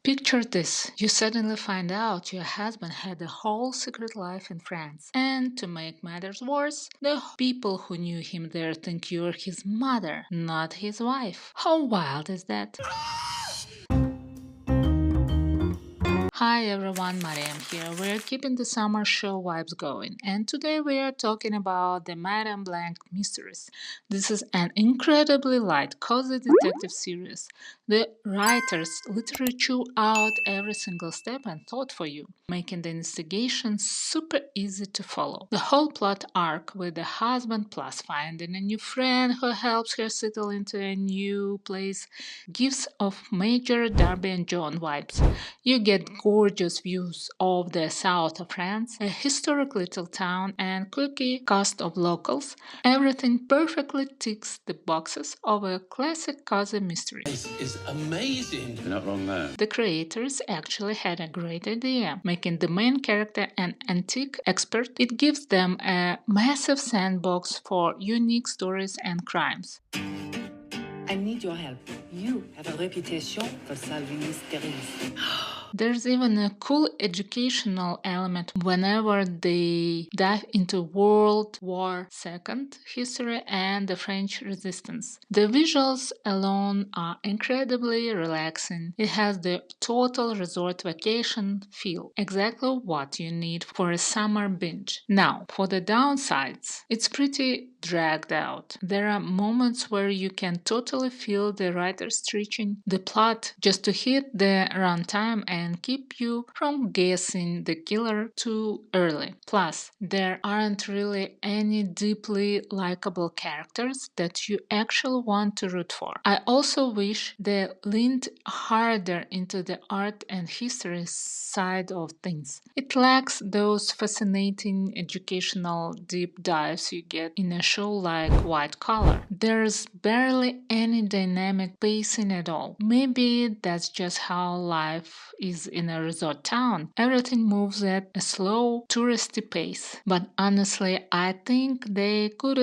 Picture this. You suddenly find out your husband had a whole secret life in France. And to make matters worse, the people who knew him there think you're his mother, not his wife. How wild is that? Hi everyone, Mariam here. We're keeping the summer show vibes going, and today we are talking about the Madame Blanc mysteries. This is an incredibly light, cozy detective series. The writers literally chew out every single step and thought for you, making the investigation super easy to follow. The whole plot arc with the husband plus finding a new friend who helps her settle into a new place gives off major Darby and Joan vibes. You get gorgeous views of the south of France, a historic little town, and quirky cast of locals. Everything perfectly ticks the boxes of a classic cozy mystery. This is amazing. You're not wrong there. The creators actually had a great idea, making the main character an antique expert. It gives them a massive sandbox for unique stories and crimes. I need your help. You have a reputation for solving mysteries. There's even a cool educational element whenever they dive into World War II history and the French resistance. The visuals alone are incredibly relaxing. It has the total resort vacation feel, exactly what you need for a summer binge. Now, for the downsides, it's pretty dragged out. There are moments where you can totally feel the writer stretching the plot just to hit the runtime and keep you from guessing the killer too early. Plus, there aren't really any deeply likable characters that you actually want to root for. I also wish they leaned harder into the art and history side of things. It lacks those fascinating educational deep dives you get in a show like White Collar. There's barely any dynamic pacing at all. Maybe that's just how life is in a resort town. Everything moves at a slow, touristy pace. But honestly, I think they could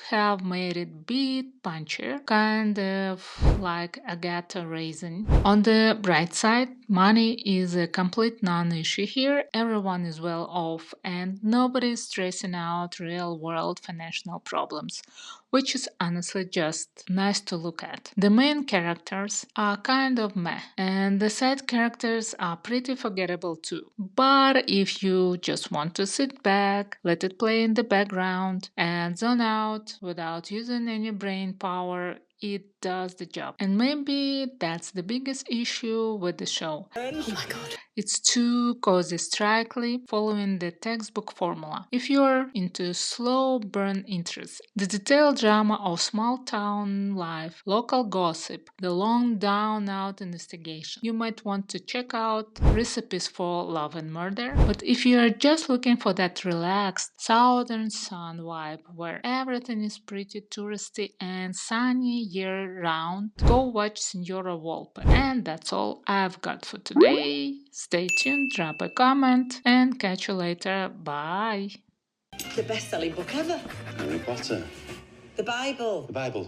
have made it bit punchier, kind of like Agatha Raisin. On the bright side, money is a complete non-issue here. Everyone is well off and nobody is stressing out real-world financial problems, which is honestly just nice to look at. The main characters are kind of meh, and the side characters are pretty forgettable too. But if you just want to sit back, let it play in the background, and zone out without using any brain power, it does the job. And maybe that's the biggest issue with the show. Oh my god. It's too cozy strictly following the textbook formula. If you're into slow burn interest, the detailed drama of small town life, local gossip, the long down out investigation, you might want to check out Recipes for Love and Murder. But if you're just looking for that relaxed southern sun vibe where everything is pretty touristy and sunny year round, go watch Signora Volpe. And that's all I've got for today. Stay tuned, drop a comment, and catch you later. Bye. The best selling book ever. Harry Potter. The Bible. The Bible.